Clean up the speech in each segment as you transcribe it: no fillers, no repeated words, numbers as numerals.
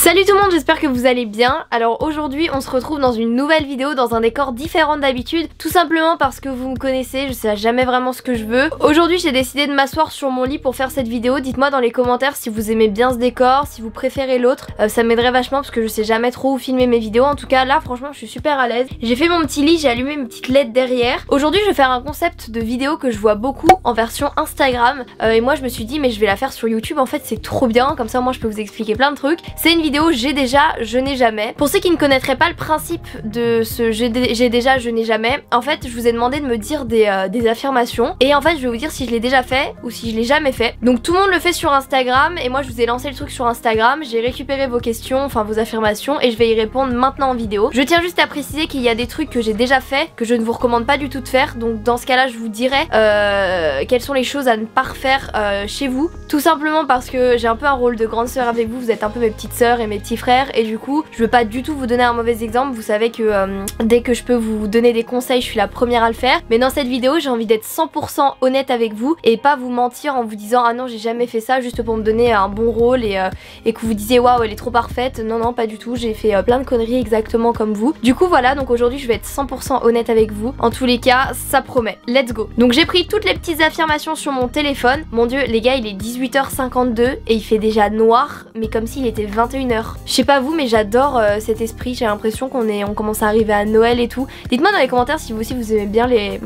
Salut tout le monde, j'espère que vous allez bien. Alors aujourd'hui on se retrouve dans une nouvelle vidéo dans un décor différent d'habitude, tout simplement parce que vous me connaissez, je sais jamais vraiment ce que je veux. Aujourd'hui j'ai décidé de m'asseoir sur mon lit pour faire cette vidéo. Dites-moi dans les commentaires si vous aimez bien ce décor, si vous préférez l'autre, ça m'aiderait vachement parce que je sais jamais trop où filmer mes vidéos. En tout cas là franchement je suis super à l'aise. J'ai fait mon petit lit, j'ai allumé mes petites LED derrière. Aujourd'hui je vais faire un concept de vidéo que je vois beaucoup en version Instagram et moi je me suis dit mais je vais la faire sur YouTube, en fait c'est trop bien, comme ça moi je peux vous expliquer plein de trucs. C'est une vidéo j'ai déjà, je n'ai jamais. Pour ceux qui ne connaîtraient pas le principe de ce j'ai déjà, je n'ai jamais, en fait je vous ai demandé de me dire des affirmations et en fait je vais vous dire si je l'ai déjà fait ou si je l'ai jamais fait. Donc tout le monde le fait sur Instagram et moi je vous ai lancé le truc sur Instagram, j'ai récupéré vos questions, enfin vos affirmations et je vais y répondre maintenant en vidéo. Je tiens juste à préciser qu'il y a des trucs que j'ai déjà fait que je ne vous recommande pas du tout de faire, donc dans ce cas là je vous dirai quelles sont les choses à ne pas refaire chez vous, tout simplement parce que j'ai un peu un rôle de grande sœur avec vous, vous êtes un peu mes petites sœurs et mes petits frères et du coup je veux pas du tout vous donner un mauvais exemple. Vous savez que dès que je peux vous donner des conseils je suis la première à le faire, mais dans cette vidéo j'ai envie d'être 100% honnête avec vous et pas vous mentir en vous disant ah non j'ai jamais fait ça juste pour me donner un bon rôle et que vous disiez waouh elle est trop parfaite. Non non pas du tout, j'ai fait plein de conneries exactement comme vous. Du coup voilà, donc aujourd'hui je vais être 100% honnête avec vous, en tous les cas ça promet, let's go. Donc j'ai pris toutes les petites affirmations sur mon téléphone. Mon dieu les gars, il est 18h52 et il fait déjà noir mais comme s'il était 21h. Je sais pas vous mais j'adore cet esprit, j'ai l'impression on commence à arriver à Noël et tout. Dites-moi dans les commentaires si vous aussi vous aimez bien les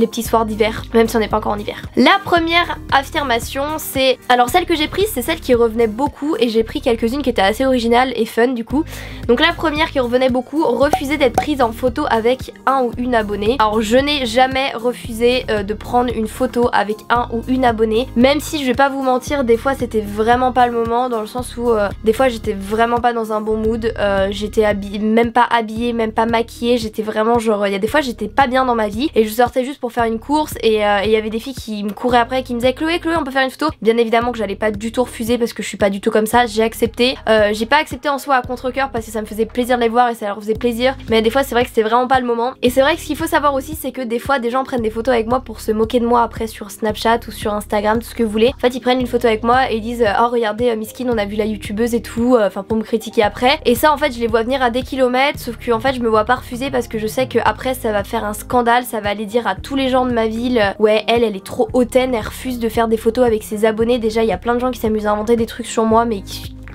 petits soirs d'hiver, même si on n'est pas encore en hiver. La première affirmation c'est, alors celle que j'ai prise c'est celle qui revenait beaucoup et j'ai pris quelques-unes qui étaient assez originales et fun du coup. Donc la première qui revenait beaucoup, refuser d'être prise en photo avec un ou une abonnée. Alors je n'ai jamais refusé de prendre une photo avec un ou une abonnée, même si je vais pas vous mentir, des fois c'était vraiment pas le moment, dans le sens où des fois j'étais vraiment pas dans un bon mood, j'étais même pas habillée, même pas maquillée, j'étais vraiment genre, il y a des fois j'étais pas bien dans ma vie et je sortais juste pour faire une course et il y avait des filles qui me couraient après qui me disaient Chloé on peut faire une photo. Bien évidemment que j'allais pas du tout refuser parce que je suis pas du tout comme ça, j'ai accepté. J'ai pas accepté en soi à contre-cœur parce que ça me faisait plaisir de les voir et ça leur faisait plaisir, mais des fois c'est vrai que c'était vraiment pas le moment. Et c'est vrai que ce qu'il faut savoir aussi c'est que des fois des gens prennent des photos avec moi pour se moquer de moi après sur Snapchat ou sur Instagram, tout ce que vous voulez. En fait ils prennent une photo avec moi et ils disent oh regardez Miskin on a vu la youtubeuse et tout, enfin pour me critiquer après. Et ça en fait je les vois venir à des kilomètres, sauf que en fait je me vois pas refuser parce que je sais que après ça va faire un scandale, ça va aller dire à tous les gens de ma ville ouais elle est trop hautaine, elle refuse de faire des photos avec ses abonnés. Déjà il y a plein de gens qui s'amusent à inventer des trucs sur moi mais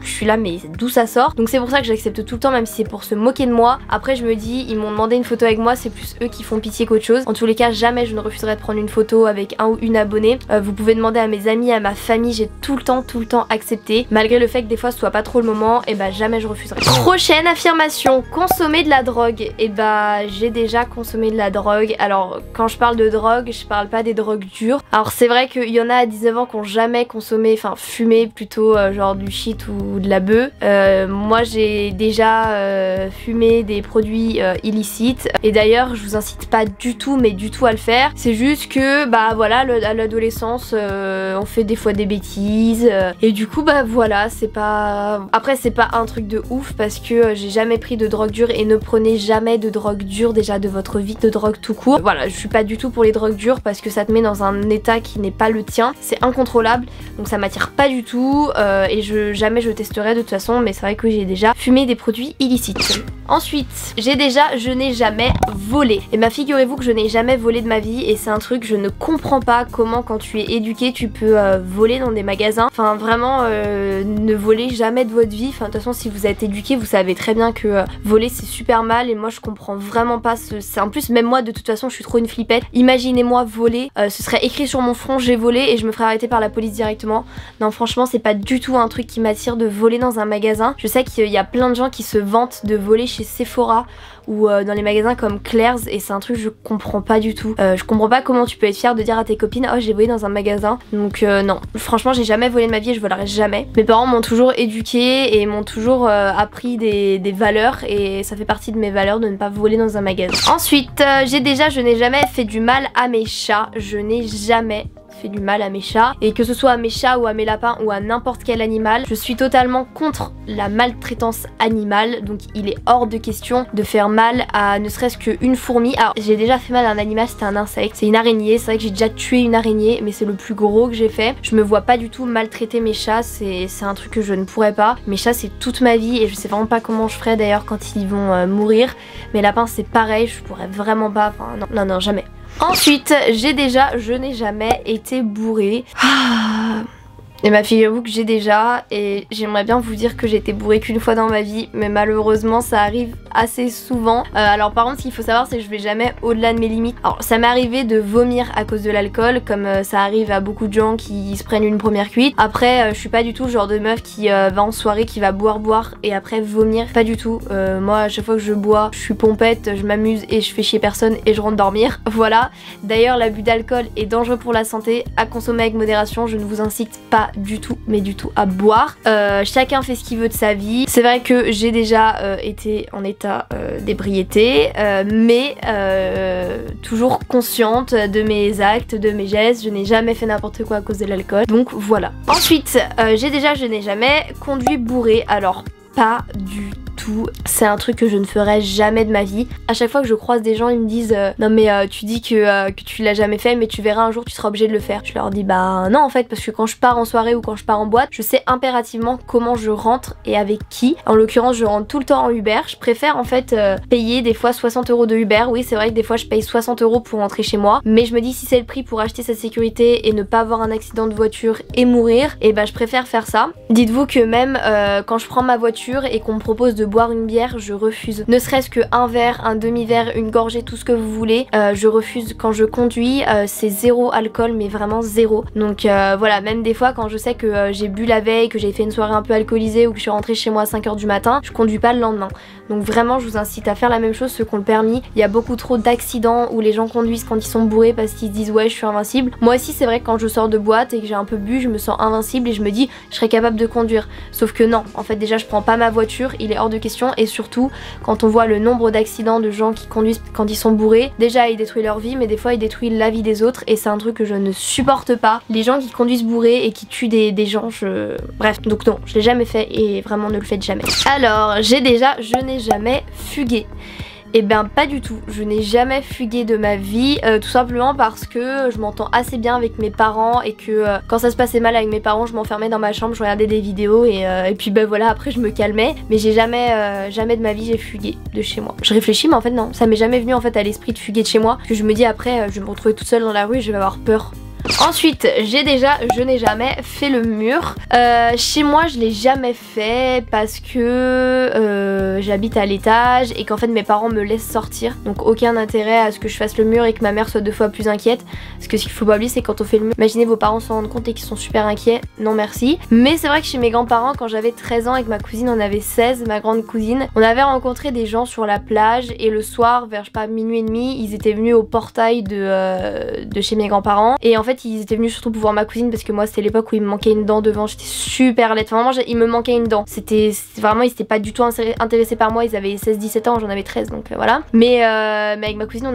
je suis là mais d'où ça sort. Donc c'est pour ça que j'accepte tout le temps, même si c'est pour se moquer de moi. Après je me dis ils m'ont demandé une photo avec moi, c'est plus eux qui font pitié qu'autre chose. En tous les cas jamais je ne refuserai de prendre une photo avec un ou une abonnée. Vous pouvez demander à mes amis, à ma famille, j'ai tout le temps accepté. Malgré le fait que des fois ce soit pas trop le moment, et bah jamais je refuserai. Prochaine affirmation, consommer de la drogue. Et bah j'ai déjà consommé de la drogue. Alors quand je parle de drogue, je parle pas des drogues dures. Alors c'est vrai qu'il y en a à 19 ans qui ont jamais consommé, enfin fumé plutôt genre du shit ou de la bœuf. Moi j'ai déjà fumé des produits illicites et d'ailleurs je vous incite pas du tout mais du tout à le faire. C'est juste que bah voilà à l'adolescence on fait des fois des bêtises et du coup bah voilà c'est pas... Après c'est pas un truc de ouf parce que j'ai jamais pris de drogue dure et ne prenez jamais de drogue dure déjà de votre vie, de drogue tout court. Voilà je suis pas du tout pour les drogues dures parce que ça te met dans un état qui n'est pas le tien, c'est incontrôlable donc ça m'attire pas du tout et jamais je testerai de toute façon, mais c'est vrai que j'ai déjà fumé des produits illicites. Ensuite, je n'ai jamais volé. Et bah figurez-vous que je n'ai jamais volé de ma vie et c'est un truc je ne comprends pas comment quand tu es éduqué tu peux voler dans des magasins. Enfin vraiment ne volez jamais de votre vie. Enfin de toute façon si vous êtes éduqué vous savez très bien que voler c'est super mal et moi je comprends vraiment pas c'est en plus même moi de toute façon je suis trop une flippette. Imaginez-moi voler, ce serait écrit sur mon front j'ai volé et je me ferais arrêter par la police directement. Non franchement c'est pas du tout un truc qui m'attire de voler dans un magasin. Je sais qu'il y a plein de gens qui se vantent de voler chez Sephora ou dans les magasins comme Claire's et c'est un truc que je comprends pas du tout. Je comprends pas comment tu peux être fière de dire à tes copines oh j'ai volé dans un magasin. Donc non, franchement j'ai jamais volé de ma vie et je volerai jamais. Mes parents m'ont toujours éduquée et m'ont toujours appris des valeurs et ça fait partie de mes valeurs de ne pas voler dans un magasin. Ensuite je n'ai jamais fait du mal à mes chats. Je n'ai jamais fait du mal à mes chats. Et que ce soit à mes chats ou à mes lapins ou à n'importe quel animal, je suis totalement contre la maltraitance animale. Donc il est hors de question de faire mal à ne serait-ce qu'une fourmi. Alors j'ai déjà fait mal à un animal, c'était un insecte, c'est une araignée. C'est vrai que j'ai déjà tué une araignée, mais c'est le plus gros que j'ai fait. Je me vois pas du tout maltraiter mes chats, c'est un truc que je ne pourrais pas. Mes chats c'est toute ma vie et je sais vraiment pas comment je ferais d'ailleurs quand ils vont mourir. Mes lapins c'est pareil, je pourrais vraiment pas, enfin non, jamais. Ensuite, je n'ai jamais été bourrée. Et ma figurez-vous que j'ai déjà, et j'aimerais bien vous dire que j'ai été bourrée qu'une fois dans ma vie, mais malheureusement ça arrive assez souvent. Alors par contre ce qu'il faut savoir c'est que je vais jamais au-delà de mes limites. Alors ça m'est arrivé de vomir à cause de l'alcool, comme ça arrive à beaucoup de gens qui se prennent une première cuite. Après je suis pas du tout le genre de meuf qui va en soirée, qui va boire et après vomir, pas du tout. Moi à chaque fois que je bois, je suis pompette, je m'amuse et je fais chier personne et je rentre dormir. Voilà. D'ailleurs l'abus d'alcool est dangereux pour la santé, à consommer avec modération, je ne vous incite pas du tout, mais du tout à boire. Chacun fait ce qu'il veut de sa vie. C'est vrai que j'ai déjà été en état d'ébriété, mais toujours consciente de mes actes, de mes gestes. Je n'ai jamais fait n'importe quoi à cause de l'alcool. Donc voilà. Ensuite, je n'ai jamais conduit bourré. Alors pas du tout. C'est un truc que je ne ferai jamais de ma vie. À chaque fois que je croise des gens, ils me disent non mais tu dis que tu l'as jamais fait, mais tu verras un jour tu seras obligé de le faire. Je leur dis bah non en fait, parce que quand je pars en soirée ou quand je pars en boîte, je sais impérativement comment je rentre et avec qui. En l'occurrence je rentre tout le temps en Uber. Je préfère en fait payer des fois 60 € de Uber. Oui c'est vrai que des fois je paye 60 € pour rentrer chez moi, mais je me dis si c'est le prix pour acheter sa sécurité et ne pas avoir un accident de voiture et mourir, et bah je préfère faire ça. Dites-vous que même quand je prends ma voiture et qu'on me propose de boire une bière, je refuse. Ne serait-ce qu'un verre, un demi-verre, une gorgée, tout ce que vous voulez, je refuse. Quand je conduis, c'est zéro alcool, mais vraiment zéro. Donc voilà, même des fois quand je sais que j'ai bu la veille, que j'ai fait une soirée un peu alcoolisée ou que je suis rentrée chez moi à 5 h du matin, je conduis pas le lendemain. Donc vraiment je vous incite à faire la même chose, ceux qui ont le permis. Il y a beaucoup trop d'accidents où les gens conduisent quand ils sont bourrés parce qu'ils se disent ouais je suis invincible. Moi aussi c'est vrai que quand je sors de boîte et que j'ai un peu bu, je me sens invincible et je me dis je serais capable de conduire. Sauf que non, en fait déjà je prends pas ma voiture, il est hors de question. Et surtout quand on voit le nombre d'accidents de gens qui conduisent quand ils sont bourrés, déjà ils détruisent leur vie mais des fois ils détruisent la vie des autres et c'est un truc que je ne supporte pas. Les gens qui conduisent bourrés et qui tuent des gens, bref, donc non, je l'ai jamais fait et vraiment ne le faites jamais. Alors je n'ai jamais fugué. Et ben pas du tout, je n'ai jamais fugué de ma vie, tout simplement parce que je m'entends assez bien avec mes parents et que quand ça se passait mal avec mes parents, je m'enfermais dans ma chambre, je regardais des vidéos et puis ben voilà, après je me calmais. Mais j'ai jamais de ma vie j'ai fugué de chez moi. Je réfléchis mais en fait non, ça m'est jamais venu en fait à l'esprit de fuguer de chez moi, parce que je me dis après je vais me retrouver toute seule dans la rue et je vais avoir peur. Ensuite, je n'ai jamais fait le mur. Chez moi, je l'ai jamais fait parce que j'habite à l'étage et qu'en fait mes parents me laissent sortir. Donc aucun intérêt à ce que je fasse le mur et que ma mère soit 2 fois plus inquiète. Parce que ce qu'il faut pas oublier, c'est quand on fait le mur, imaginez vos parents se rendent compte et qu'ils sont super inquiets. Non merci. Mais c'est vrai que chez mes grands-parents, quand j'avais 13 ans et que ma cousine en avait 16, ma grande cousine, on avait rencontré des gens sur la plage et le soir, vers je sais pas minuit et demi, ils étaient venus au portail de chez mes grands-parents. Et en fait ils étaient venus surtout pour voir ma cousine parce que moi c'était l'époque où il me manquait une dent devant, j'étais super laide, enfin vraiment il me manquait une dent, c'était vraiment, ils étaient pas du tout intéressés par moi, ils avaient 16-17 ans, j'en avais 13 donc voilà. Mais avec ma cousine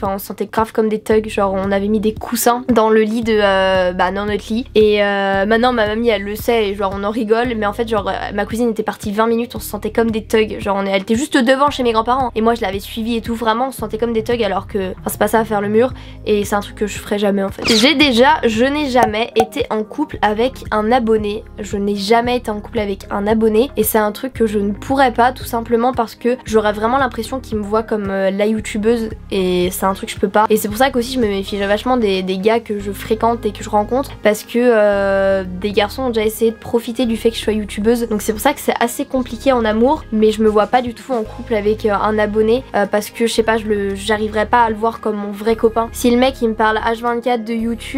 on se sentait grave comme des thugs, genre on avait mis des coussins dans le lit dans notre lit et maintenant ma mamie elle le sait et genre on en rigole, mais en fait genre ma cousine était partie 20 minutes, on se sentait comme des thugs, genre elle était juste devant chez mes grands-parents et moi je l'avais suivie et tout, vraiment on se sentait comme des thugs alors que c'est pas ça à faire le mur et c'est un truc que je ferais jamais en fait. Je n'ai jamais été en couple avec un abonné. Je n'ai jamais été en couple avec un abonné et c'est un truc que je ne pourrais pas, tout simplement parce que j'aurais vraiment l'impression qu'il me voit comme la youtubeuse et c'est un truc que je peux pas. Et c'est pour ça qu'aussi je me méfie vachement des gars que je fréquente et que je rencontre parce que des garçons ont déjà essayé de profiter du fait que je sois youtubeuse. Donc c'est pour ça que c'est assez compliqué en amour, mais je me vois pas du tout en couple avec un abonné parce que je sais pas, j'arriverais pas à le voir comme mon vrai copain. Si le mec il me parle H24 de YouTube,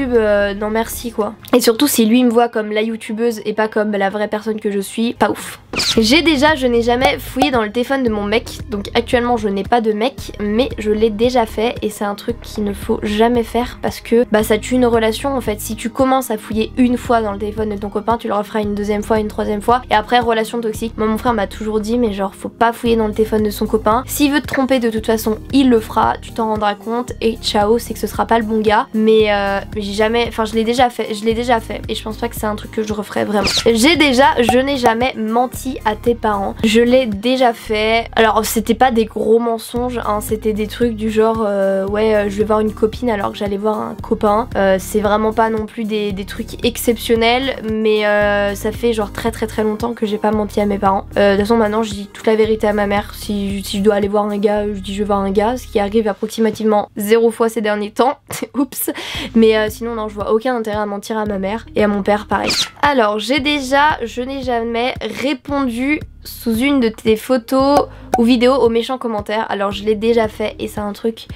non merci quoi. Et surtout si lui me voit comme la youtubeuse et pas comme la vraie personne que je suis, pas ouf. Je n'ai jamais fouillé dans le téléphone de mon mec, donc actuellement je n'ai pas de mec, mais je l'ai déjà fait et c'est un truc qu'il ne faut jamais faire parce que ça tue une relation en fait. Si tu commences à fouiller une fois dans le téléphone de ton copain, tu le referas une deuxième fois, une troisième fois et après relation toxique. Moi mon frère m'a toujours dit mais genre faut pas fouiller dans le téléphone de son copain, s'il veut te tromper de toute façon il le fera, tu t'en rendras compte et ciao, c'est que ce sera pas le bon gars. Mais mais j'ai jamais, enfin je l'ai déjà fait et je pense pas que c'est un truc que je referais vraiment. Je n'ai jamais menti à tes parents. Je l'ai déjà fait. Alors c'était pas des gros mensonges, hein, c'était des trucs du genre ouais je vais voir une copine alors que j'allais voir un copain. C'est vraiment pas non plus des trucs exceptionnels, mais ça fait genre très longtemps que j'ai pas menti à mes parents. De toute façon maintenant je dis toute la vérité à ma mère. Si je dois aller voir un gars, je dis je vais voir un gars, ce qui arrive approximativement 0 fois ces derniers temps. Oups. Mais sinon non, je vois aucun intérêt à mentir à ma mère et à mon père pareil. Alors je n'ai jamais répondu sous une de tes photos ou vidéos aux méchants commentaires. Alors je l'ai déjà fait et c'est un truc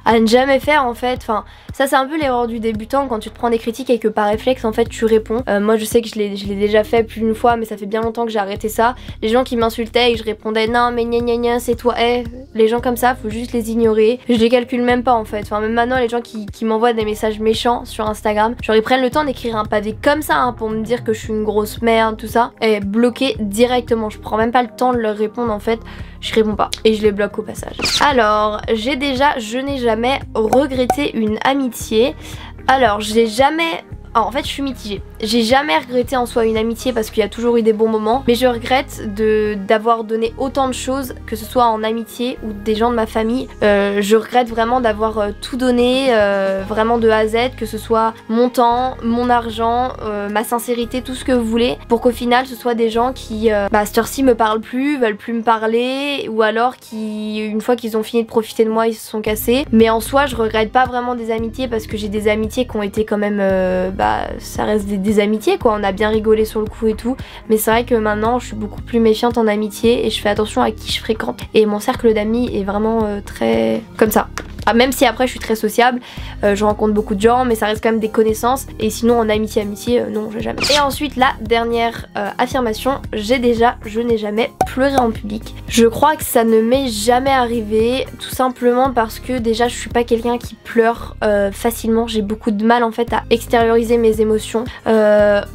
à ne jamais faire en fait. Enfin ça c'est un peu l'erreur du débutant quand tu te prends des critiques et que par réflexe en fait tu réponds. Moi je sais que je l'ai déjà fait plus d'une fois, mais ça fait bien longtemps que j'ai arrêté ça. Les gens qui m'insultaient et je répondais non mais gna gna gna c'est toi. Les gens comme ça faut juste les ignorer. Je les calcule même pas en fait. Enfin même maintenant les gens qui m'envoient des messages méchants sur Instagram, genre ils prennent le temps d'écrire un pavé comme ça hein, pour me dire que je suis une grosse merde tout ça, et bloqué directement. Je prends même pas le temps de leur répondre en fait. Je réponds pas et je les bloque au passage. Alors je n'ai jamais regretté une amitié. Alors en fait je suis mitigée. J'ai jamais regretté en soi une amitié parce qu'il y a toujours eu des bons moments, mais je regrette d'avoir donné autant de choses, que ce soit en amitié ou des gens de ma famille. Je regrette vraiment d'avoir tout donné, vraiment de A à Z, que ce soit mon temps, mon argent, ma sincérité, tout ce que vous voulez, pour qu'au final ce soit des gens qui à cette heure-ci me parlent plus, veulent plus me parler, ou alors qui une fois qu'ils ont fini de profiter de moi ils se sont cassés. Mais en soi je regrette pas vraiment des amitiés parce que j'ai des amitiés qui ont été quand même ça reste des amitiés quoi, on a bien rigolé sur le coup et tout, mais c'est vrai que maintenant je suis beaucoup plus méfiante en amitié et je fais attention à qui je fréquente, et mon cercle d'amis est vraiment très comme ça. Même si après je suis très sociable, je rencontre beaucoup de gens, mais ça reste quand même des connaissances, et sinon en amitié non j'ai jamais. Et ensuite la dernière affirmation, je n'ai jamais pleuré en public. Je crois que ça ne m'est jamais arrivé, tout simplement parce que déjà je suis pas quelqu'un qui pleure facilement, j'ai beaucoup de mal en fait à extérioriser mes émotions.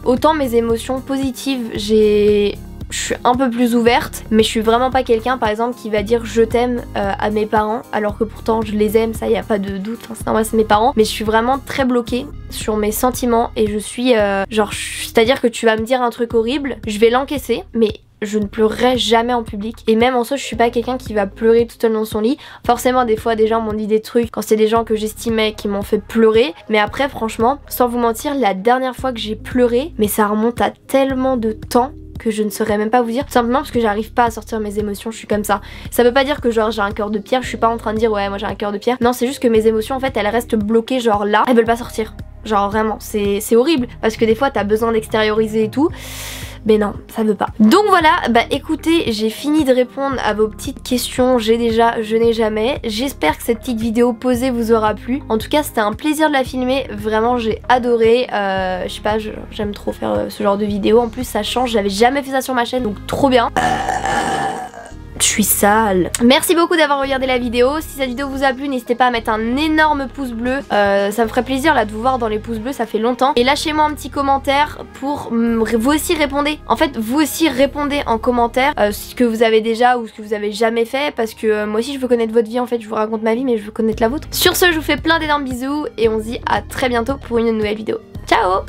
Autant mes émotions positives, je suis un peu plus ouverte, mais je suis vraiment pas quelqu'un par exemple qui va dire je t'aime à mes parents, alors que pourtant je les aime, ça y a pas de doute, enfin, c'est normal, c'est mes parents, mais je suis vraiment très bloquée sur mes sentiments et je suis c'est-à-dire que tu vas me dire un truc horrible, je vais l'encaisser, mais je ne pleurerai jamais en public. Et même en soi je suis pas quelqu'un qui va pleurer tout seul dans son lit. Forcément des fois des gens m'ont dit des trucs quand c'est des gens que j'estimais qui m'ont fait pleurer, mais après franchement sans vous mentir la dernière fois que j'ai pleuré, mais ça remonte à tellement de temps que je ne saurais même pas vous dire, tout simplement parce que j'arrive pas à sortir mes émotions, je suis comme ça. Ça veut pas dire que genre j'ai un cœur de pierre, je suis pas en train de dire ouais moi j'ai un cœur de pierre. Non c'est juste que mes émotions en fait elles restent bloquées genre là, elles veulent pas sortir. Genre vraiment c'est horrible parce que des fois t'as besoin d'extérioriser et tout. Mais non, ça veut pas. Donc voilà, écoutez, j'ai fini de répondre à vos petites questions. Je n'ai jamais. J'espère que cette petite vidéo posée vous aura plu. En tout cas, c'était un plaisir de la filmer. Vraiment, j'ai adoré. Je sais pas, j'aime trop faire ce genre de vidéo. En plus, ça change. J'avais jamais fait ça sur ma chaîne, donc trop bien. Je suis sale. Merci beaucoup d'avoir regardé la vidéo. Si cette vidéo vous a plu, n'hésitez pas à mettre un énorme pouce bleu. Ça me ferait plaisir là de vous voir dans les pouces bleus, ça fait longtemps. Et lâchez-moi un petit commentaire pour vous aussi répondez. En fait, vous aussi répondez en commentaire ce que vous avez déjà ou ce que vous avez jamais fait. Parce que moi aussi je veux connaître votre vie en fait. Je vous raconte ma vie mais je veux connaître la vôtre. Sur ce, je vous fais plein d'énormes bisous et on se dit à très bientôt pour une nouvelle vidéo. Ciao!